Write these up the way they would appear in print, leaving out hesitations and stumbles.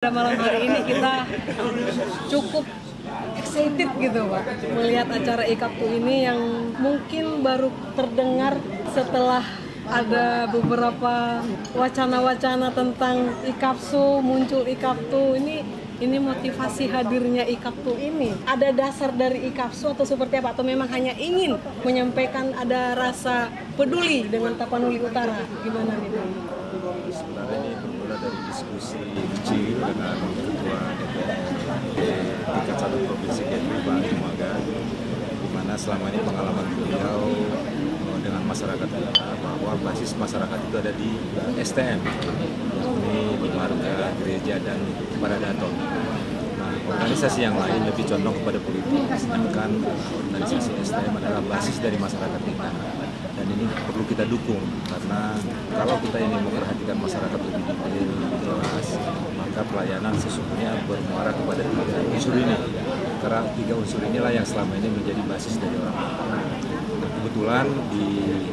Pada malam hari ini kita cukup excited gitu Pak, melihat acara IKAPTU ini yang mungkin baru terdengar setelah ada beberapa wacana-wacana tentang IKAPSU, muncul IKAPTU ini motivasi hadirnya IKAPTU ini. Ada dasar dari IKAPSU atau seperti apa? Atau memang hanya ingin menyampaikan ada rasa peduli dengan Tapanuli Utara? Gimana nih Pak? Sebenarnya ini bermula dari diskusi kecil dengan Ketua DPR tingkat 1 Provinsi Kepri, Pak Jumaga, di mana selama ini pengalaman beliau dengan masyarakat kita bahwa basis masyarakat itu ada di STM, yakni di marga, gereja, dan paradaton. Nah, organisasi yang lain lebih condong kepada politik, sedangkan organisasi STM adalah basis dari masyarakat kita. Dan ini perlu kita dukung, karena kalau kita ini memperhatikan masyarakat lebih detail, lebih jelas, maka pelayanan sesungguhnya bermuara kepada 3 unsur ini. Karena 3 unsur inilah yang selama ini menjadi basis dari orang. Nah, kebetulan di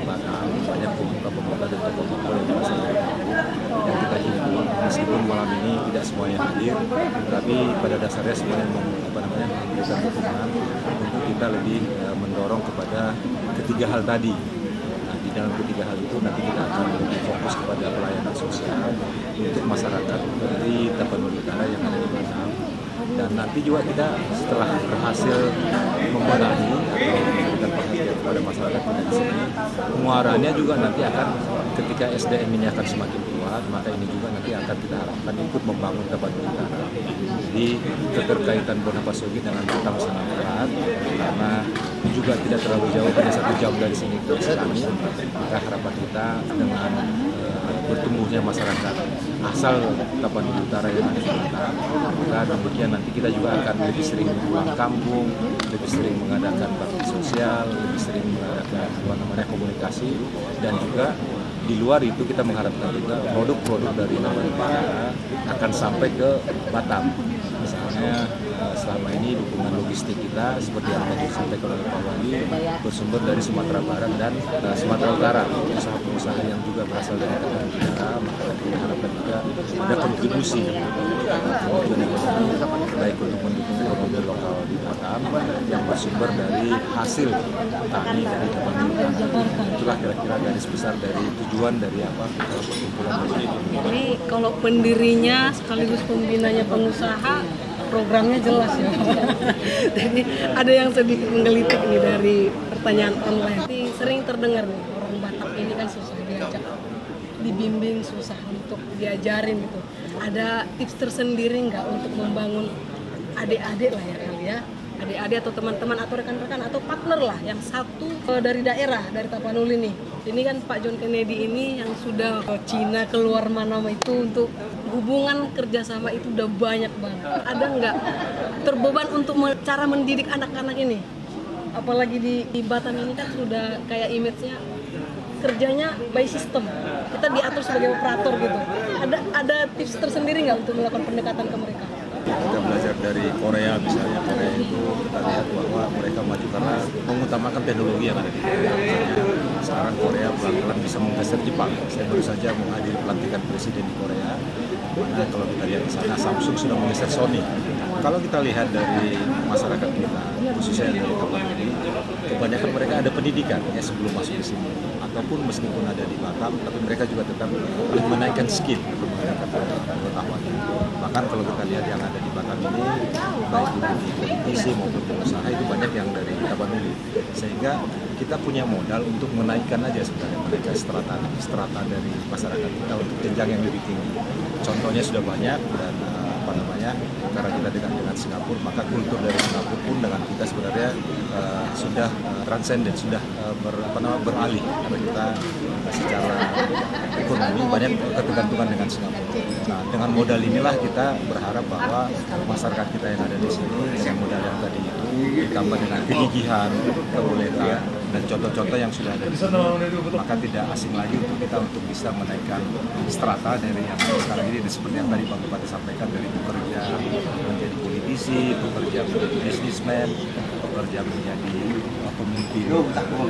Batam banyak pemuka-pemuka dan tokoh-tokoh yang berasal dari kampung yang kita himpun, meskipun malam ini tidak semuanya hadir, tapi pada dasarnya semuanya memberikan dukungan untuk kita lebih mendorong kepada ketiga hal tadi. Di dalam ketiga hal itu nanti kita akan lebih fokus kepada pelayanan sosial untuk masyarakat dari Tapanuli Utara yang ada di Batam. Dan nanti juga kita setelah berhasil membenahi atau memberikan perhatian kepada masyarakat kita di sini, muaranya juga nanti akan ketika SDM ini akan semakin kuat, maka ini juga nanti akan kita harapkan ikut membangun Tapanuli Utara. Jadi keterkaitan Bonapasugi dengan Batam sangat erat, karena juga tidak terlalu jauh, hanya 1 jam dari sini ke kami. Maka harapan kita dengan bertumbuhnya masyarakat asal Tapanuli Utara yang ada di Batam, maka demikian nanti kita juga akan lebih sering pulang kampung, lebih sering mengadakan bakti sosial, lebih sering mengadakan komunikasi, dan juga di luar itu kita mengharapkan juga produk-produk dari Tapanuli Utara akan sampai ke Batam. Misalnya selama ini dukungan logistik kita seperti yang tadi disampaikan oleh Pak Wali bersumber dari Sumatera Barat dan Sumatera Utara, usaha-usaha yang juga berasal dari Tapanuli Utara, maka kita harapkan juga ada kontribusi baik untuk mendukung ekonomi lokal di Batam yang bersumber dari hasil tani dari Tapanuli Utara. Itulah kira-kira garis besar dari tujuan dari perkumpulan ini. Ini kalau pendirinya sekaligus pembinanya pengusaha, programnya jelas ya. Jadi ada yang sedikit menggelitik nih dari pertanyaan online. Sering terdengar nih, orang Batak ini kan susah diajak, dibimbing, susah untuk diajarin gitu. Ada tips tersendiri nggak untuk membangun adik-adik lah ya kali ya? Adik-adik atau teman-teman atau rekan-rekan atau partner lah yang satu dari daerah, dari Tapanuli nih. Ini kan Pak John Kennedy ini yang sudah ke Cina, keluar mana itu untuk hubungan kerjasama itu udah banyak banget. Ada nggak terbeban untuk cara mendidik anak-anak ini? Apalagi di Batam ini kan sudah kayak image-nya kerjanya by system. Kita diatur sebagai operator gitu. Ada tips tersendiri nggak untuk melakukan pendekatan ke mereka? Kita belajar dari Korea misalnya. Korea itu kita lihat bahwa mereka maju karena mengutamakan teknologi yang ada di Korea. Misalnya sekarang Korea pelan-pelan bisa menggeser Jepang. Saya baru saja menghadiri pelantikan presiden di Korea. Mana kalau kita lihat di sana Samsung sudah menggeser Sony. Kalau kita lihat dari masyarakat kita, khususnya dari Tapanuli, kebanyakan mereka ada pendidikan ya sebelum masuk di sini, ataupun meskipun ada di Batam, tapi mereka juga tetap menaikkan skill atau meningkatkan pengetahuan. Bahkan kalau kita lihat yang ada di Batam ini, baik itu di politisi maupun pengusaha, itu banyak yang dari Tapanuli. Sehingga kita punya modal untuk menaikkan aja sebenarnya mereka strata dari masyarakat kita untuk jenjang yang lebih tinggi. Contohnya sudah banyak, dan karena kita dekat dengan Singapura, maka kultur dari Singapura pun dengan kita sebenarnya sudah transenden, sudah beralih, karena kita secara ekonomi banyak ketergantungan dengan Singapura. Nah, dengan modal inilah kita berharap bahwa masyarakat kita yang ada di sini dengan modal yang tadi itu ditambah dengan kegigihan, keuletan, dan contoh-contoh yang sudah ada di sini, maka tidak asing lagi untuk kita untuk bisa menaikkan strata dari yang sekarang ini, seperti yang tadi Pak Bupati sampaikan, dari bekerja menjadi politisi, bekerja menjadi bisnismen, bekerja menjadi pemimpin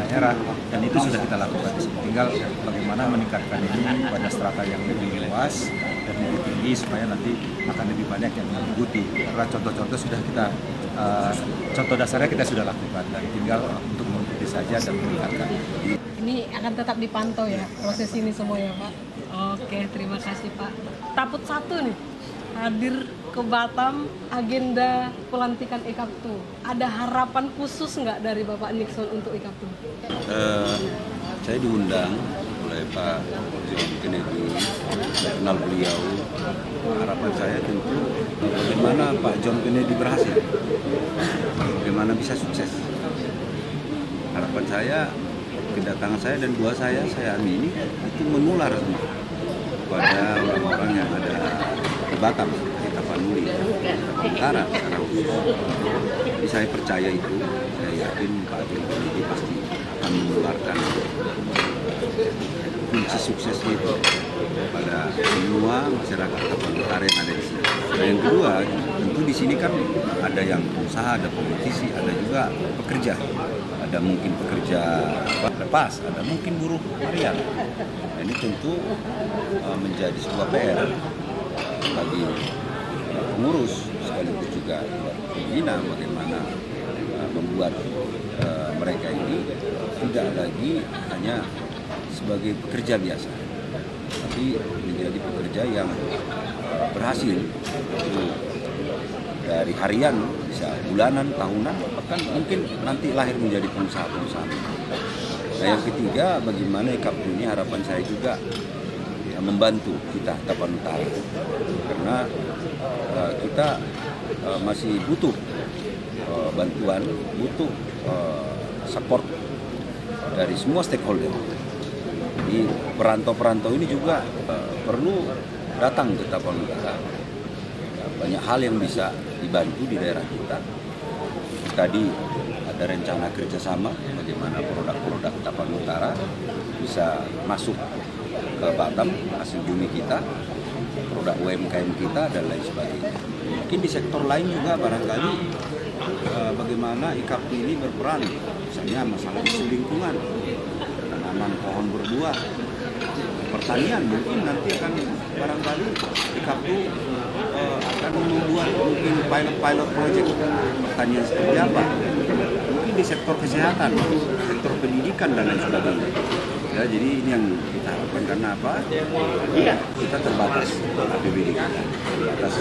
daerah, dan itu sudah kita lakukan di sini. Tinggal bagaimana meningkatkan ini pada strata yang lebih luas, dan lebih tinggi supaya nanti akan lebih banyak yang mengikuti. Karena contoh-contoh sudah kita contoh dasarnya kita sudah lakukan dan tinggal untuk mengikuti saja dan meningkatkan. Ini akan tetap dipantau ya proses ini semua ya Pak. Oke, terima kasih Pak. Taput 1 nih hadir ke Batam, agenda pelantikan Ikaptu. Ada harapan khusus nggak dari Bapak Nixon untuk Ikaptu? Saya diundang oleh Pak John Kennedy, saya kenal beliau. Harapan saya tentu bagaimana Pak John Kennedy berhasil, bagaimana bisa sukses. Harapan saya, kedatangan saya dan doa saya amini itu menular semua kepada orang-orang yang ada di Batam, di Tapanuli, Utara secara khusus. Jadi saya percaya itu, saya yakin Pak John Kennedy pasti akan menularkan kunci suksesnya itu pada semua masyarakat Tapanuli Utara yang ada di sini. Nah, yang kedua, tentu di sini kan ada yang pengusaha, ada politisi, ada juga pekerja. Ada mungkin pekerja lepas, ada mungkin buruh harian. Nah, ini tentu menjadi sebuah PR bagi pengurus sekaligus juga pembina bagaimana membuat mereka ini tidak lagi hanya sebagai pekerja biasa, tapi menjadi pekerja yang berhasil dari harian, bisa bulanan, tahunan, bahkan mungkin nanti lahir menjadi pengusaha-pengusaha. Nah, yang ketiga, bagaimana Ikaptu ini harapan saya juga ya, membantu kita Tapanuli Utara, karena kita masih butuh bantuan, butuh support dari semua stakeholder. Jadi perantau-perantau ini juga perlu datang ke Tapanuli Utara. Banyak hal yang bisa dibantu di daerah kita. Tadi ada rencana kerjasama bagaimana produk-produk Tapanuli Utara bisa masuk ke Batam, hasil bumi kita, produk UMKM kita dan lain sebagainya. Mungkin di sektor lain juga barangkali bagaimana Ikaptu ini berperan, misalnya masalah isu lingkungan, tanaman pohon berbuah, pertanian mungkin nanti akan barangkali Ikaptu akan membuat mungkin pilot project pertanian seperti apa, mungkin di sektor kesehatan, sektor pendidikan dan lain sebagainya. Ya, jadi ini yang kita harapkan, karena apa? Kita terbatas APBD kita, terbatas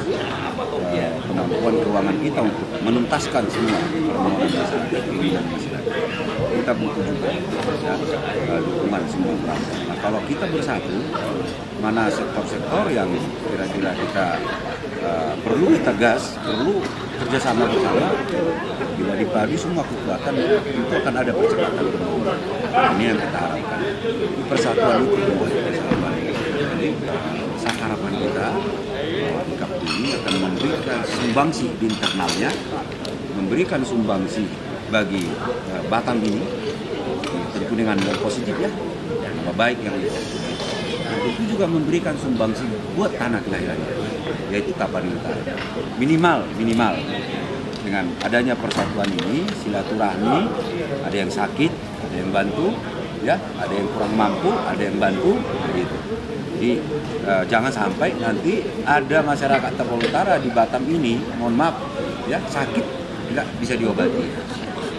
kemampuan keuangan kita untuk menuntaskan semua permohonan dasar keinginan masyarakat. Kita butuh juga ya, dukungan semua perangkat. Nah, kalau kita bersatu, mana sektor-sektor yang kira-kira kita perlu kita gas, perlu kerjasama bersama, bila dipadu semua kekuatan itu akan ada percepatan pembangunan. Ini yang kita harapkan. Persatuan itu membuat persatuan. Jadi harapan kita Ikaptu ini akan memberikan sumbangsi di internalnya, memberikan sumbangsi bagi Batam ini, tentu dengan positif ya, nama baik yang itu juga memberikan sumbangsi buat tanah kelahirannya, yaitu Tapanuli Utara. Minimal dengan adanya persatuan ini, silaturahmi, ada yang sakit, ada yang bantu, ya, ada yang kurang mampu, ada yang bantu, gitu. Jadi jangan sampai nanti ada masyarakat Tapanuli Utara di Batam ini, mohon maaf, ya, sakit nggak bisa diobati.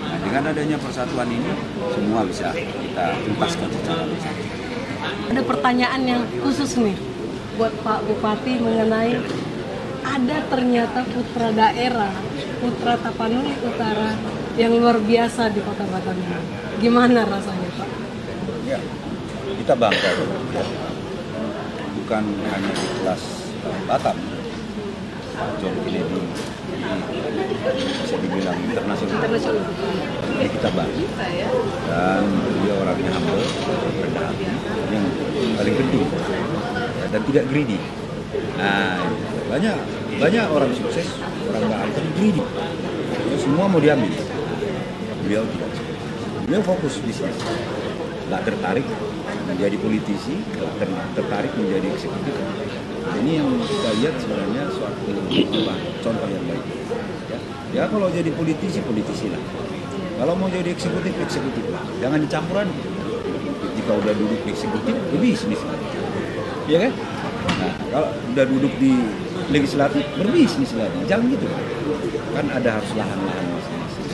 Nah, dengan adanya persatuan ini, semua bisa kita tuntaskan secara bersama. Ada pertanyaan yang khusus nih buat Pak Bupati mengenai ada ternyata putra daerah, putra Tapanuli Utara yang luar biasa di Kota Batam ini. Gimana rasanya Pak? Ya, kita bangga ya. Bukan hanya di kelas Batam, Pak John Kennedy bisa dibilang internasional. Jadi kita bangga. Dan dia orangnya humble, rendah hati, yang paling penting dan tidak greedy. Nah, banyak orang sukses, orang baik tapi greedy. Semua mau diambil. Beliau tidak. Beliau fokus bisnis. Nggak tertarik menjadi politisi, tertarik menjadi eksekutif. Ini yang kita lihat sebenarnya suatu contoh yang baik. Ya kalau jadi politisi lah. Kalau mau jadi eksekutif lah. Jangan dicampuran. Ketika udah duduk di eksekutif, bisnis. Iya kan? Nah, kalau udah duduk di legislatif berbisnis lagi, jangan gitu. Kan ada harus lahan-lahan masing-masing.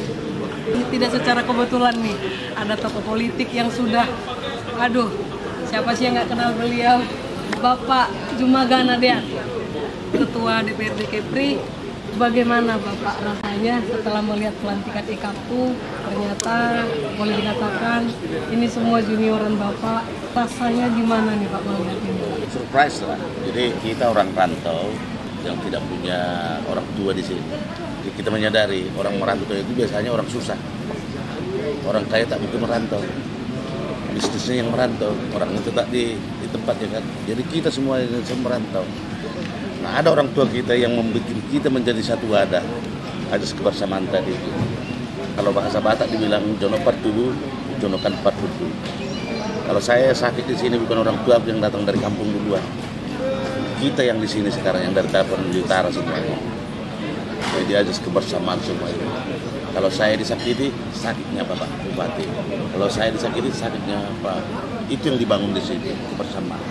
Ini tidak secara kebetulan nih, ada tokoh politik yang sudah, aduh, siapa sih yang nggak kenal beliau? Bapak Jumaga Nadean, Ketua DPRD Kepri. Bagaimana Bapak rasanya setelah melihat pelantikan IKAPU? Ternyata boleh dikatakan ini semua junioran Bapak. Rasanya gimana nih Pak melihat ini? Surprise lah. Jadi kita orang rantau yang tidak punya orang tua di sini. Jadi kita menyadari orang merantau itu biasanya orang susah. Orang kaya tak mungkin merantau. Bisnisnya yang merantau, orang itu tak di tempatnya kan. Jadi kita semua merantau. Nah, ada orang tua kita yang membuat kita menjadi satu wadah, ada kebersamaan tadi. Kalau bahasa Batak dibilang jono partulu, jono kan partulu. Kalau saya sakit di sini bukan orang tua yang datang dari kampung duluan. Kita yang di sini sekarang yang dari Tapanuli Utara semuanya. Jadi ada kebersamaan semua itu. Kalau saya disakiti, sakitnya Bapak Bupati. Kalau saya disakiti, sakitnya Pak. Itu yang dibangun di sini, kebersamaan.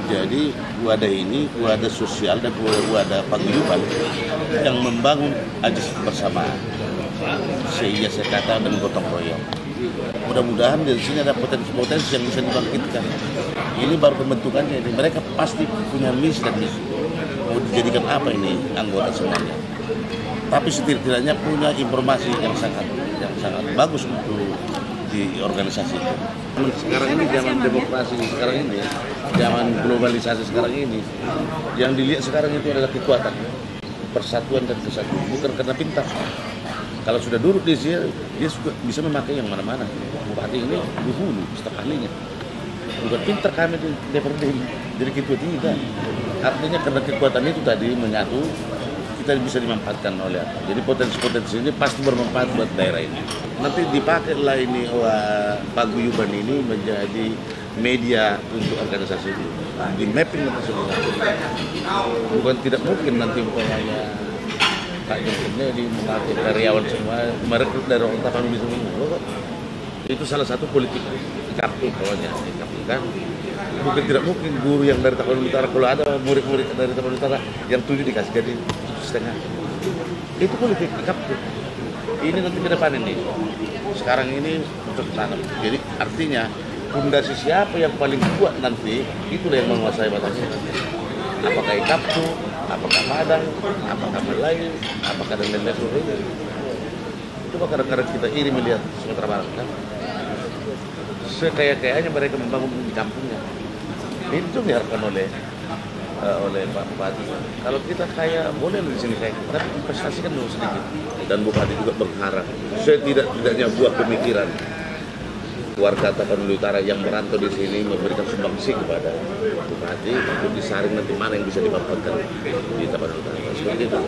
Jadi wadah ini wadah sosial dan wadah paguyuban yang membangun ajas kebersamaan. Sehingga saya kata dan gotong royong. Mudah-mudahan di sini ada potensi-potensi yang bisa dibangkitkan. Ini baru pembentukannya. Ini mereka pasti punya misi dan misi. Mau dijadikan apa ini anggota semuanya. Tapi setidaknya punya informasi yang sangat bagus untuk di organisasi itu. Sekarang ini zaman demokrasi sekarang ini, zaman globalisasi sekarang ini, yang dilihat sekarang itu adalah kekuatan, persatuan dan kesatuan, bukan karena pintar. Kalau sudah duduk di sini, dia bisa memakai yang mana-mana. Bupati ini dulu staf ahlinya. Bukan pintar kami di DPRD jadi ketua tidak. Artinya karena kekuatan itu tadi menyatu, kita bisa dimanfaatkan oleh apa. Jadi potensi-potensi ini pasti bermanfaat buat daerah ini. Nanti dipakailah ini paguyuban ini menjadi media untuk organisasi ini. Di mapping nanti semua. Bukan tidak mungkin nanti umpamanya Pak Jokowi di memakai karyawan semua merekrut dari orang Tapanuli semua. Itu salah satu politik IKAPU kawannya. Kan? Bukan tidak mungkin guru yang dari Tapanuli Utara, kalau ada murid-murid dari Tapanuli Utara yang 7 dikasih jadi 7,5. Itu politik IKAPU. Ini nanti ke depan ini. Sekarang ini untuk tanam. Jadi artinya fondasi siapa yang paling kuat nanti itulah yang menguasai batasnya. Apakah IKAPU, apakah Padang, apakah Melayu, apakah dan lain-lain sebagainya. Coba kadang-kadang kita iri melihat Sumatera Barat kan. Sekaya-kayanya mereka membangun di kampungnya. Itu diharapkan oleh Pak Bupati. Kalau kita kaya boleh di sini kayak kita, tapi investasi kan dulu sedikit. Dan Bupati juga berharap setidaknya buat pemikiran warga Tapanuli Utara yang merantau di sini memberikan sumbangsi kepada Bupati untuk disaring nanti mana yang bisa dimanfaatkan di Tapanuli Utara. Seperti itu.